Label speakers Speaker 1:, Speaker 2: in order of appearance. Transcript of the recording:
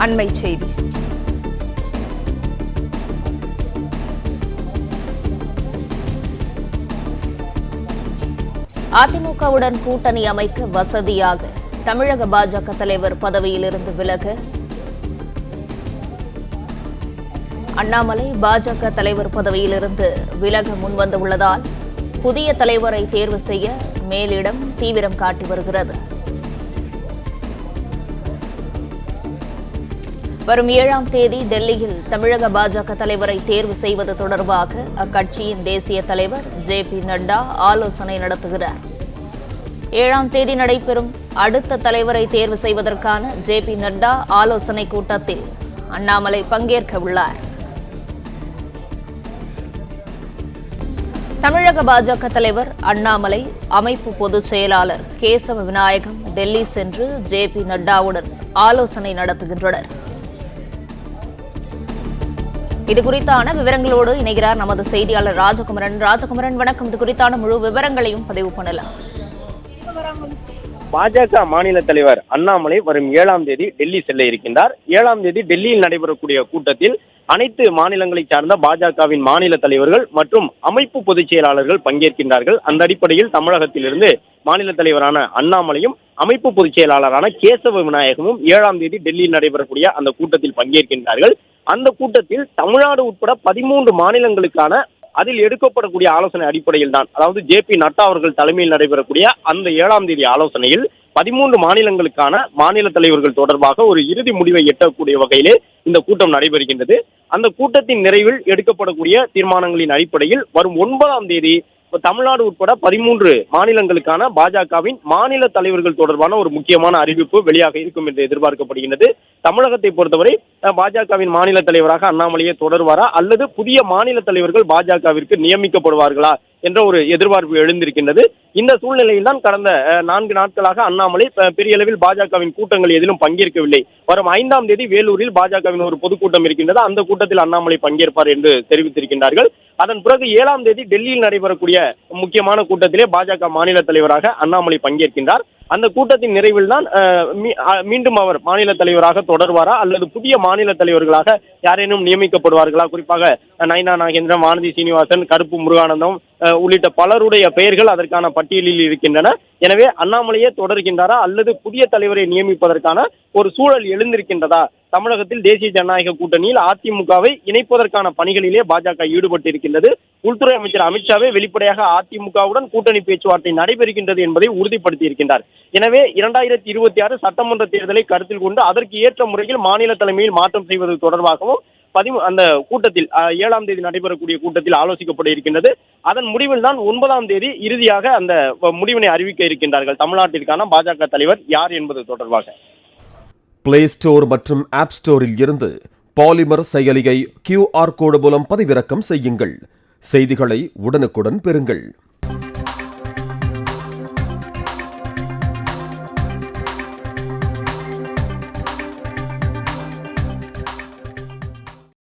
Speaker 1: அண்மைச் செய்தி. அதிமுகவுடன் கூட்டணி அமைக்க வசதியாக தமிழக பாஜக தலைவர் பதவியிலிருந்து விலக அண்ணாமலை பாஜக தலைவர் பதவியிலிருந்து விலக முன்வந்துள்ளதால் புதிய தலைவரை தேர்வு செய்ய மேலிடம் தீவிரம் காட்டி வருகிறது. வரும் 7ஆம் தேதி டெல்லியில் தமிழக பாஜக தலைவரை தேர்வு செய்வது தொடர்பாக அக்கட்சியின் தேசிய தலைவர் ஜே.பி. நட்டா ஆலோசனை நடத்துகிறார். 7ஆம் தேதி நடைபெறும் அடுத்த தலைவரை தேர்வு செய்வதற்கான ஜே.பி. நட்டா ஆலோசனை கூட்டத்தில் அண்ணாமலை பங்கேற்க உள்ளார். தமிழக பாஜக தலைவர் அண்ணாமலை அமைப்பு பொதுச் செயலாளர் கேசவ விநாயகம் டெல்லி சென்று ஜே.பி. நட்டாவுடன் ஆலோசனை நடத்துகின்றனர். இதுகுறித்தான விவரங்களோடு இணைகிறார் நமது செய்தியாளர் ராஜகுமரன். ராஜகுமரன், வணக்கம். இது குறித்தான முழு விவரங்களையும் பதிவு பண்ணலாம்.
Speaker 2: பாஜக மாநில தலைவர் அண்ணாமலை வரும் 7ஆம் தேதி டெல்லி செல்ல இருக்கின்றார். 7ஆம் தேதி டெல்லியில் நடைபெறக்கூடிய கூட்டத்தில் அனைத்து மாநிலங்களை சார்ந்த பாஜகவின் மாநில தலைவர்கள் மற்றும் அமைப்பு பொதுச் செயலாளர்கள் பங்கேற்கின்றார்கள். அந்த அடிப்படையில் தமிழகத்திலிருந்து மாநில தலைவரான அண்ணாமலையும் அமைப்பு பொதுச் செயலாளரான கேசவ விநாயகமும் 7ஆம் தேதி டெல்லியில் நடைபெறக்கூடிய அந்த கூட்டத்தில் பங்கேற்கின்றார்கள். அந்த கூட்டத்தில் தமிழ்நாடு உட்பட 13 மாநிலங்களுக்கான அதில் எடுக்கப்படக்கூடிய ஆலோசனை அடிப்படையில் தான், அதாவது ஜே.பி. நட்டா அவர்கள் தலைமையில் நடைபெறக்கூடிய அந்த 7ஆம் தேதி ஆலோசனையில் 13 மாநிலங்களுக்கான மாநில தலைவர்கள் தொடர்பாக ஒரு இறுதி முடிவை எட்டக்கூடிய வகையிலே இந்த கூட்டம் நடைபெறுகின்றது. அந்த கூட்டத்தின் நிறைவில் எடுக்கப்படக்கூடிய தீர்மானங்களின் அடிப்படையில் வரும் 9ஆம் தேதி தமிழ்நாடு உட்பட 13 மாநிலங்களுக்கான பாஜகவின் மாநில தலைவர்கள் தொடர்பான ஒரு முக்கியமான அறிவிப்பு வெளியாக இருக்கும் என்று எதிர்பார்க்கப்படுகின்றது. தமிழகத்தை பொறுத்தவரை பாஜகவின் மாநில தலைவராக அண்ணாமலையே தொடர்வாரா அல்லது புதிய மாநில தலைவர்கள் பாஜகவிற்கு நியமிக்கப்படுவார்களா என்ற ஒரு எதிர்பார்ப்பு எழுந்திருக்கின்றது. இந்த சூழ்நிலையில் தான் கடந்த 4 நாட்களாக அண்ணாமலை பெரிய அளவில் பாஜகவின் கூட்டங்கள் எதிலும் பங்கேற்கவில்லை. வரும் 5ஆம் தேதி வேலூரில் பாஜகவின் ஒரு பொதுக்கூட்டம் இருக்கின்றது. அந்த கூட்டத்தில் அண்ணாமலை பங்கேற்பார் என்று தெரிவித்திருக்கின்றார்கள். அதன் பிறகு 7ஆம் தேதி டெல்லியில் நடைபெறக்கூடிய முக்கியமான கூட்டத்திலே பாஜக மாநில தலைவராக அண்ணாமலை பங்கேற்கின்றார். அந்த கூட்டத்தின் நிறைவில் தான் மீண்டும் அவர் மாநில தலைவராக தொடர்வாரா அல்லது புதிய மாநில தலைவர்களாக யாரேனும் நியமிக்கப்படுவார்களா, குறிப்பாக நைனா நாகேந்திரன், வானதி சீனிவாசன், கருப்பு முருகானந்தம் உள்ளிட்ட பலருடைய பெயர்கள் அதற்கான பட்டியலில் இருக்கின்றன. எனவே அண்ணாமலையே தொடர்கின்றாரா அல்லது புதிய தலைவரை நியமிப்பதற்கான ஒரு சூழல் எழுந்திருக்கின்றதா? தமிழகத்தில் தேசிய ஜனநாயக கூட்டணியில் அதிமுகவை இணைப்பதற்கான பணிகளிலே பாஜக ஈடுபட்டு இருக்கின்றது. உள்துறை அமைச்சர் அமித்ஷாவே வெளிப்படையாக அதிமுகவுடன் கூட்டணி பேச்சுவார்த்தை நடைபெறுகின்றது என்பதை உறுதிப்படுத்தி இருக்கின்றார். எனவே 2026 சட்டமன்ற தேர்தலை கருத்தில் கொண்டு அதற்கு ஏற்ற முறையில் மாநில தலைமையில் மாற்றம் செய்வது தொடர்பாகவும் அந்த கூட்டத்தில் 7ஆம் தேதி நடைபெறக்கூடிய கூட்டத்தில் ஆலோசிக்கப்பட இருக்கின்றது. அதன் முடிவில் தான் 9ஆம் தேதி இறுதியாக அந்த முடிவினை அறிவிக்க இருக்கின்றார்கள். தமிழ்நாட்டிற்கான பாஜக தலைவர் யார் என்பது தொடர்பாக
Speaker 3: பிளே ஸ்டோர் மற்றும் ஆப் ஸ்டோரில் இருந்து பாலிமர் செயலியை QR கோடு மூலம் பதிவிறக்கம் செய்யுங்கள். செய்திகளை உடனுக்குடன் பெறுங்கள்.